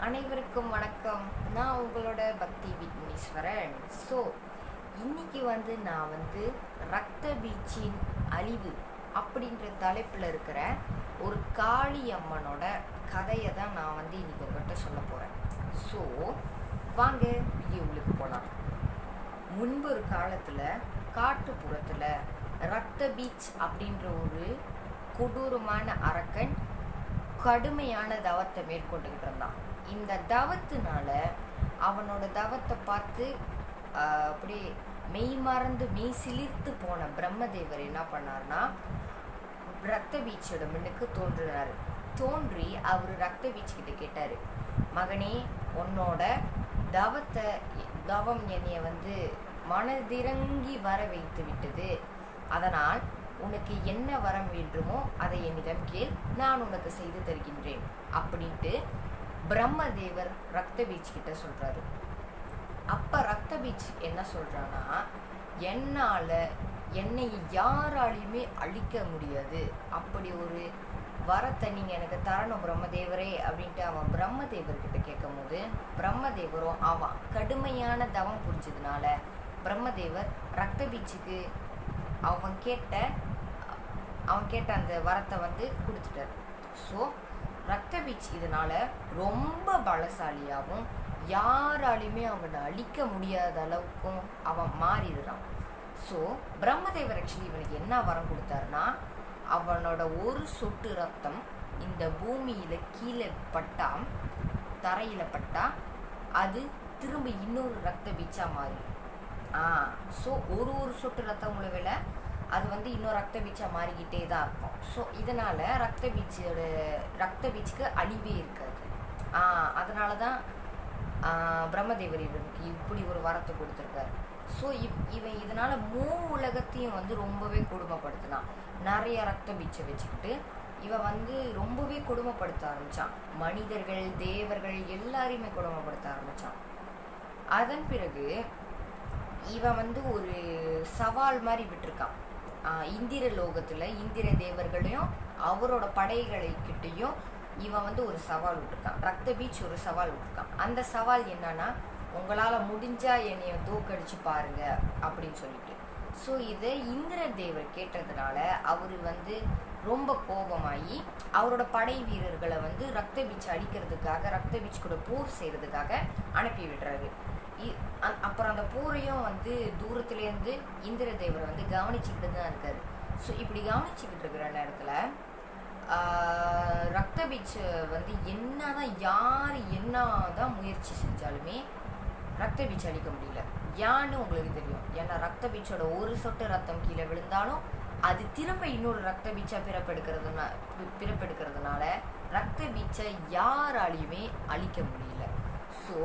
அனைவருக்கும் வணக்கம். நான் உங்களோட பக்தி விக்னேஸ்வரன். ஸோ இன்னைக்கு நான் ரத்த பீச்சின் அழிவு அப்படின்ற தலைப்பில் இருக்கிற ஒரு காளி அம்மனோட கதையை தான் நான் இன்னைக்கு உங்கள்கிட்ட சொல்ல போகிறேன். ஸோ வாங்க வீடியோவுக்கு போகலாம். முன்பு ஒரு காலத்தில் காட்டுப்புறத்தில் ரத்த பீச் அப்படின்ற ஒரு கொடூரமான அரக்கன் கடுமையான தவத்தை மேற்கொண்டுகிட்டு இருந்தான். இந்த தவத்தினால அவனோட தவத்தை பார்த்து அப்படியே மெய் மறந்து மெய் சிலிர்த்து போன பிரம்மதேவர் என்ன பண்ணார்னா ரத்த பீச்சோட முன்னுக்கு தோன்றி அவர் ரத்த பீச் கிட்ட கேட்டாரு, மகனே, உன்னோட தவம் என்னைய மனதிறங்கி வர வைத்து விட்டது. அதனால் உனக்கு என்ன வரம் வேண்டுமோ அதை என்னிடம் கேள், நான் உனக்கு செய்து தருகின்றேன் அப்படின்ட்டு பிரம்மதேவர் ரத்த பீச் கிட்ட சொல்றாரு. அப்ப ரத்த பீச் என்ன சொல்றான்னா, என்னை யாராலையுமே அழிக்க முடியாது, அப்படி ஒரு வரத்தை நீங்க எனக்கு தரணும் பிரம்மதேவரே அப்படின்ட்டு அவன் பிரம்மதேவர்கிட்ட கேட்கும் போது பிரம்மதேவரும் அவன் கடுமையான தவம் புரிஞ்சதுனால பிரம்மதேவர் ரத்த பீச்சுக்கு அவன் கேட்ட அந்த வரத்தை கொடுத்துட்டார். ஸோ ரத்த பீச் இதனால ரொம்ப பலசாலியாகவும் யாராலையுமே அவனை அழிக்க முடியாத அளவுக்கும் அவன் மாறிடுறான். ஸோ பிரம்மதேவர் ஆக்சுவலி இவனுக்கு என்ன வரம் கொடுத்தாருன்னா, அவனோட ஒரு சொட்டு ரத்தம் இந்த பூமியில கீழே பட்டா, தரையில பட்டா, அது திரும்ப இன்னொரு ரத்த பீச்சா மாறி ஸோ ஒரு சொட்டு ரத்தம் உள்ள வேலை அது இன்னொரு ரத்த பீச்சா மாறிக்கிட்டே தான் இருக்கும். ஸோ இதனால ரத்த பீச்சுக்கு அழிவே இருக்காது. அதனால தான் பிரம்மதேவர் இவனுக்கு இப்படி ஒரு வரத்தை கொடுத்துருக்காரு. ஸோ இவன் இதனால உலகத்தையும் ரொம்பவே கொடுமைப்படுத்தினான். நிறைய ரத்த பீச்சை வச்சுக்கிட்டு இவன் ரொம்பவே கொடுமைப்படுத்த ஆரம்பிச்சான். மனிதர்கள், தேவர்கள் எல்லாரையுமே கொடுமைப்படுத்த ஆரம்பிச்சான். அதன் பிறகு இவன் ஒரு சவால் மாதிரி விட்டுருக்கான். இந்திர லோகத்துல இந்திர தேவர்களையும் அவரோட படைகளை கிட்டையும் இவன் ஒரு சவால் விட்டுருக்கான். ரத்த பீச் ஒரு சவால் விட்டுருக்கான். அந்த சவால் என்னன்னா, உங்களால முடிஞ்சா என்னைய தோக்கடிச்சு பாருங்க அப்படின்னு சொல்லிட்டு. ஸோ இதை இந்திர தேவர் கேட்டதுனால அவரு ரொம்ப கோபமாகி அவரோட படை வீரர்களை ரத்த பீச் அடிக்கிறதுக்காக, ரத்த பீச் கூட போர் செய்யறதுக்காக அனுப்பி விடுறாரு. அப்புறம் அந்த போரையும் தூரத்துலேருந்து இந்திர தேவர் கவனிச்சுக்கிட்டு தான் இருக்காரு. ஸோ இப்படி கவனிச்சுக்கிட்டு இருக்கிற நேரத்தில் ரத்த பீச் யார் என்னதான் முயற்சி செஞ்சாலுமே ரத்த பீச் அடிக்க முடியல. ஏன்னு உங்களுக்கு தெரியும். ஏன்னா ரத்த பீச்சோட ஒரு சொட்டு ரத்தம் கீழே விழுந்தாலும் அது திரும்ப இன்னொரு ரத்த பீச்சா பிறப்பெடுக்கிறதுனால ரத்த பீச்சை யாராலையுமே அழிக்க முடியல. ஸோ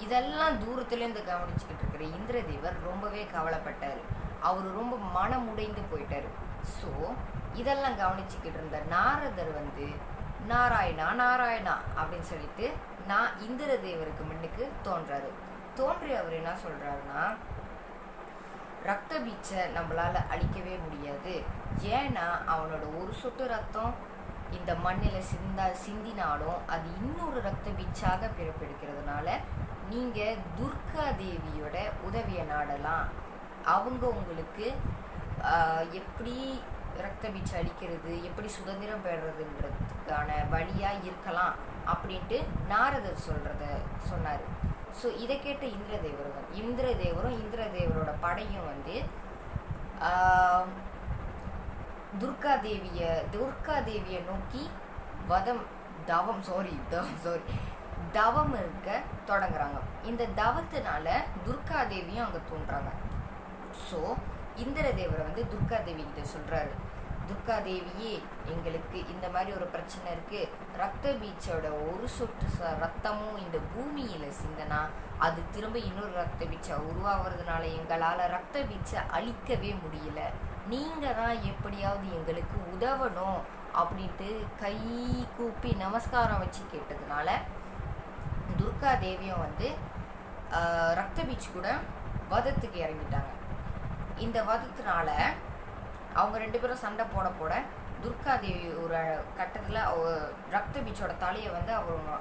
இதெல்லாம் தூரத்துலேருந்து கவனிச்சுக்கிட்டு இருக்கிற இந்திரதேவர் ரொம்பவே கவலைப்பட்டாரு. அவர் ரொம்ப மனமுடைந்து போயிட்டாரு. ஸோ இதெல்லாம் கவனிச்சுக்கிட்டு இருந்த நாரதர் நாராயணா நாராயணா அப்படின்னு சொல்லிட்டு நான் இந்திரதேவருக்கு முன்னுக்கு தோன்றி அவர் என்ன சொல்றாருன்னா, ரத்த பீச்சை நம்மளால அழிக்கவே முடியாது. ஏன்னா அவனோட ஒரு சொட்டு ரத்தம் இந்த மண்ணில் சிந்தினாலும் அது இன்னொரு ரத்த பீச்சாக பிறப்பெடுக்கிறதுனால நீங்க துர்கா தேவியோட உதவியை நாடலாம். அவங்க உங்களுக்கு எப்படி ரத்த பீச் அடிக்கிறது, எப்படி சுதந்திரம் பெறுறதுன்றதுக்கான வழியா இருக்கலாம் அப்படின்ட்டு நாரதர் சொன்னாரு. ஸோ இதை கேட்ட இந்திரதேவரும் இந்திரதேவரோட படையும் துர்கா தேவியை நோக்கி தவம் இருக்க தொடங்குறாங்க. இந்த தவத்தினால துர்கா தேவியும் அங்க தோன்றாங்க. ஸோ இந்திரதேவர் துர்கா தேவி கிட்ட சொல்றாரு, துர்கா தேவியே, எங்களுக்கு இந்த மாதிரி ஒரு பிரச்சனை இருக்கு. ரத்த பீச்சோட ஒரு சொட்டு ரத்தமும் இந்த பூமியில சிந்தனா அது திரும்ப இன்னொரு ரத்த பீச்சா உருவாகிறதுனால எங்களால ரத்த பீச்சை அழிக்கவே முடியல. நீங்க தான் எப்படியாவது எங்களுக்கு உதவணும் அப்படின்ட்டு கை கூப்பி நமஸ்காரம் வச்சு கேட்டதுனால துர்கா தேவியும் ரத்த பீச் கூட வதத்துக்கு இறங்கிட்டாங்க. இந்த வதத்தினால அவங்க ரெண்டு பேரும் சண்டை போட துர்கா தேவி ஒரு கட்டத்தில் ரக்த பீச்சோட தலையை வந்து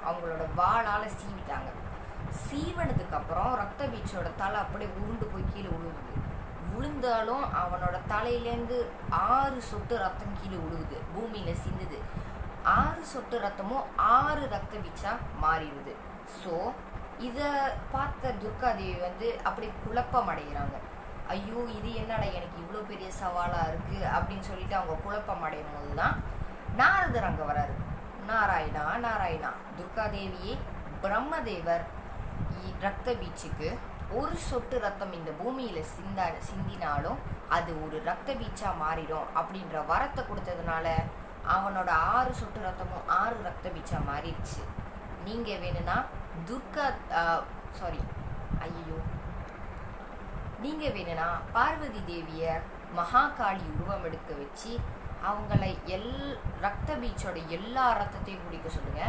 அவங்களோட வாளால் சீவிட்டாங்க. சீவனதுக்கு அப்புறம் ரக்த பீச்சோட தலை அப்படியே உருண்டு போய் கீழே விழுந்தாலும் அவனோட தலையிலேருந்து 6 சொட்டு ரத்தம் கீழே விழுகுது, பூமியில சிந்துது. 6 சொட்டு ரத்தமும் 6 ரத்த பீச்சா மாறிடுது. ஸோ இதை பார்த்த துர்கா தேவி வந்து அப்படி குழப்பம் அடைகிறாங்க. ஐயோ இது என்னடா எனக்கு இவ்வளோ பெரிய சவாலாக இருக்குது அப்படின்னு சொல்லிட்டு அவங்க குழப்பம் அடையும் போது தான் நாரதர் அங்கே வராரு. நாராயணா நாராயணா, துர்கா தேவியே பிரம்மதேவர் ரத்த பீச்சுக்கு ஒரு சொட்டு ரத்தம் இந்த பூமியில் சிந்தினாலும் அது ஒரு ரத்த பீச்சா மாறிடும் அப்படின்ற வரத்தை கொடுத்ததுனால அவனோட 6 சொட்டு ரத்தமும் 6 ரத்த பீச்சா மாறிடுச்சு. நீங்கள் வேணும்னா நீங்கள் வேணும்னா பார்வதி தேவியை மகாகாளி உருவம் எடுக்க வச்சு அவங்கள ரத்த பீச்சோட எல்லா ரத்தத்தையும் குடிக்க சொல்லுங்க.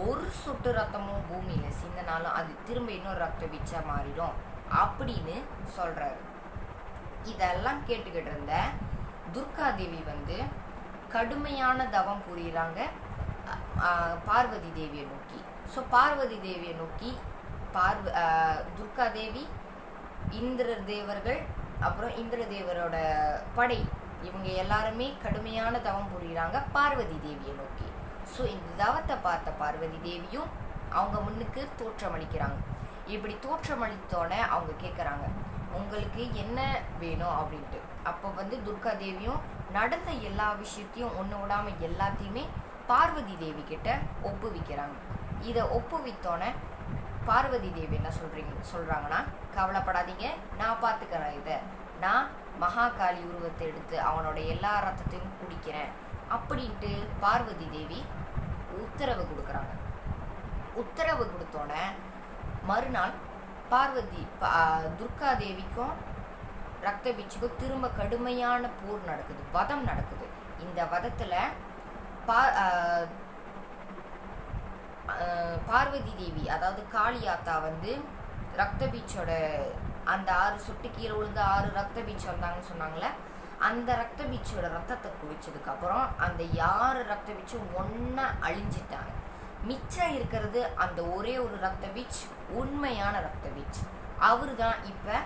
ஒரு சொட்டு ரத்தமும் பூமியில் சிந்தினாலும் அது திரும்ப இன்னொரு ரத்த பீச்சா மாறிடும் அப்படின்னு சொல்றாரு. இதெல்லாம் கேட்டுக்கிட்டு இருந்த துர்கா தேவி வந்து கடுமையான தவம் புரியுறாங்க பார்வதி தேவியை நோக்கி. ஸோ பார்வதி தேவியை நோக்கி துர்கா தேவி, இந்திர தேவர்கள், அப்புறம் இந்திர தேவரோட படை, இவங்க எல்லாருமே கடுமையான தவம் புரியுறாங்க பார்வதி தேவியை நோக்கி. ஸோ இந்த தவத்தை பார்த்த பார்வதி தேவியும் அவங்க முன்னுக்கு தோற்றமளிக்கிறாங்க. இப்படி தோற்றமளித்தோடனே அவங்க கேட்குறாங்க, உங்களுக்கு என்ன வேணும் அப்படின்ட்டு. அப்போ வந்து துர்கா தேவியும் நடந்த எல்லா விஷயத்தையும் ஒன்று விடாமல் எல்லாத்தையுமே பார்வதி தேவி கிட்ட ஒப்புவிக்கிறாங்க. இதை ஒப்புவித்தோன்னே பார்வதி தேவி என்ன சொல்கிறாங்கன்னா, கவலைப்படாதீங்க, நான் பார்த்துக்கிறேன், இதை நான் மகாகாளி உருவத்தை எடுத்து அவனோட எல்லா ரத்தத்தையும் குடிக்கிறேன் அப்படின்ட்டு பார்வதி தேவி உத்தரவு கொடுக்குறாங்க. உத்தரவு கொடுத்தோன்னே மறுநாள் துர்கா தேவிக்கும் ரத்த பீச்சுக்கும் திரும்ப கடுமையான போர் நடக்குது, வதம் நடக்குது. இந்த வதத்தில் பார்வதி தேவி, அதாவது காளியாத்தா வந்து ரத்த பீச்சோட அந்த 6 சொட்டு கீழே விழுந்து 6 ரத்த பீச் வந்தாங்கன்னு சொன்னாங்களே, அந்த ரத்த பீச்சோட ரத்தத்தை குடிச்சதுக்கு அப்புறம் அந்த 6 ரத்த பீச்சும் ஒன்றா அழிஞ்சிட்டாங்க. மிச்சம் இருக்கிறது அந்த ஒரே ஒரு ரத்த பீச், உண்மையான ரத்த பீச். அவரு தான் இப்போ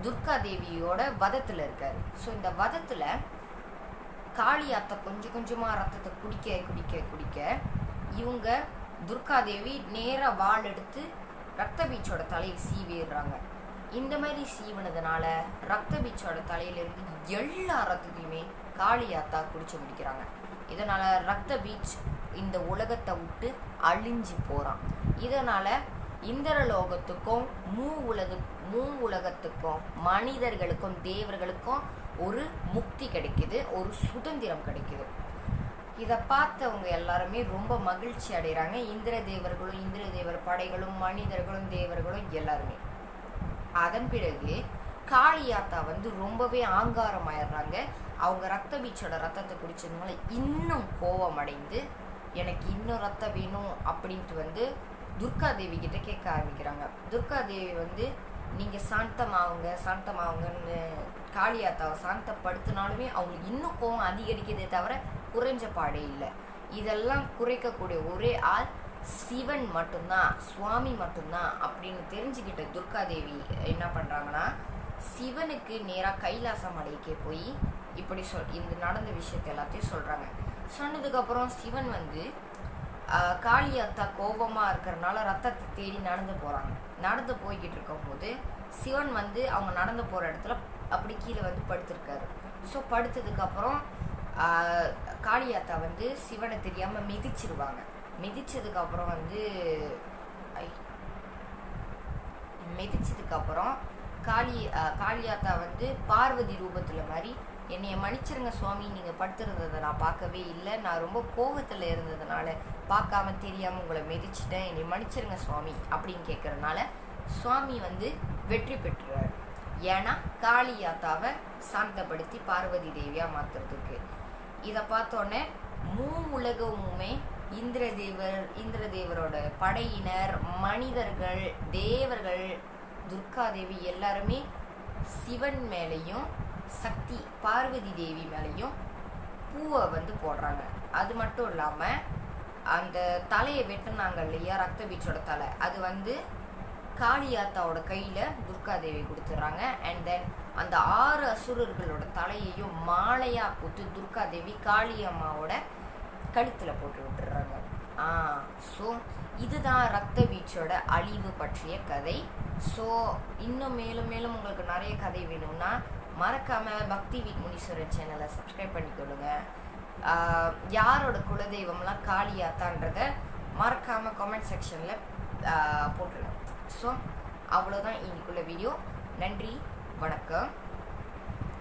துர்கா தேவியோட வதத்தில் இருக்காரு. ஸோ இந்த வதத்தில் காளியாத்தை கொஞ்சம் கொஞ்சமாக ரத்தத்தை குடிக்க இவங்க துர்கா தேவி நேராக வாள் எடுத்து ரத்த பீச்சோட தலையை சீவிடுறாங்க. இந்த மாதிரி சீவினதுனால ரத்த பீச்சோட தலையிலிருந்து எல்லா ரத்தத்தையுமே காளியாத்தா குடிச்சு முடிக்கிறாங்க. இதனால ரத்த பீச் இந்த உலகத்தை விட்டு அழிஞ்சு போகிறான். இதனால இந்திரலோகத்துக்கும் மூ உலகத்துக்கும் மனிதர்களுக்கும் தேவர்களுக்கும் ஒரு முக்தி கிடைக்குது, ஒரு சுதந்திரம் கிடைக்குது. இதை பார்த்தவங்க எல்லாருமே ரொம்ப மகிழ்ச்சி அடைகிறாங்க. இந்திர தேவர் படைகளும் மனிதர்களும் தேவர்களும் எல்லாருமே. அதன் பிறகு காளியாத்தா வந்து ரொம்பவே ஆங்காரம் ஆயிடுறாங்க. அவங்க ரத்த பீச்சோட ரத்தத்தை குடிச்சதுனால இன்னும் கோபம் அடைந்து எனக்கு இன்னும் ரத்தம் வேணும் அப்படின்ட்டு வந்து துர்கா தேவி கிட்ட கேட்க ஆரம்பிக்கிறாங்க. துர்கா தேவி வந்து நீங்கள் சாந்தமாவுங்கன்னு காளியாத்தாவை சாந்தப்படுத்தினாலுமே அவங்களுக்கு இன்னும் கோபம் அதிகரிக்கிறதே தவிர குறைஞ்ச பாடே இல்லை. இதெல்லாம் குறைக்கக்கூடிய ஒரே ஆள் சிவன் மட்டும்தான், சுவாமி மட்டும்தான் அப்படின்னு தெரிஞ்சுக்கிட்ட துர்கா தேவி என்ன பண்ணுறாங்கன்னா, சிவனுக்கு நேராக கைலாச மலைக்கே போய் இப்படி இந்த நடந்த விஷயத்தை எல்லாத்தையும் சொல்கிறாங்க. சொன்னதுக்கப்புறம் சிவன் வந்து காளியாத்தா கோபமாக இருக்கிறனால ரத்தத்தை தேடி நடந்து போய்கிட்டு இருக்கும்போது சிவன் வந்து அவங்க நடந்து போகிற இடத்துல அப்படி கீழே வந்து படுத்திருக்காரு. ஸோ படுத்ததுக்கப்புறம் காளியாத்தா வந்து சிவனை தெரியாமல் மிதிச்சதுக்கப்புறம் வந்து காளியாத்தா வந்து பார்வதி ரூபத்தில் மாதிரி என்னைய மன்னிச்சிருங்க சுவாமி, நீங்கள் படுத்துருந்ததை நான் பார்க்கவே இல்லை, நான் ரொம்ப கோபத்தில் இருந்ததுனால பார்க்காம தெரியாமல் உங்களை மிதிச்சிட்டேன், என்னை மன்னிச்சிருங்க சுவாமி அப்படின்னு கேட்குறதுனால சுவாமி வந்து வெற்றி பெற்றுறாரு. ஏன்னா காளியாத்தாவை சாந்தப்படுத்தி பார்வதி தேவியாக மாற்றுறதுக்கு. இதை பார்த்தோன்னே உலகமுமே இந்திரதேவரோட படையினர், மனிதர்கள், தேவர்கள், துர்கா தேவி எல்லாருமே சிவன் மேலேயும் சக்தி பார்வதி தேவி மேலேயும் பூவை வந்து போடுறாங்க. அது மட்டும் இல்லாமல் அந்த தலையை வெட்டினாங்க இல்லையா, ரக்த பீச்சோட தலை, அது வந்து காளியாத்தாவோட கையில் துர்காதேவி கொடுத்துட்றாங்க. அண்ட் தென் அந்த 6 அசுரர்களோட தலையையும் மாலையாக கொடுத்து துர்காதேவி காளியம்மாவோட கழுத்தில் போட்டு விட்டுறாங்க. ஸோ இதுதான் ரக்த பீச்சோட அழிவு பற்றிய கதை. ஸோ இன்னும் மேலும் மேலும் உங்களுக்கு நிறைய கதை வேணும்னா மறக்காமல் பக்தி வித் முனீஸ்வரர் சேனலை சப்ஸ்கிரைப் பண்ணிக்கொள்ளுங்க. யாரோட குலதெய்வம்லாம் காளியாத்தான்றதை மறக்காமல் கமெண்ட் செக்ஷனில் போட்டுருங்க. ஸோ அவ்வளோதான் இன்னைக்குள்ள வீடியோ. நன்றி, வணக்கம்.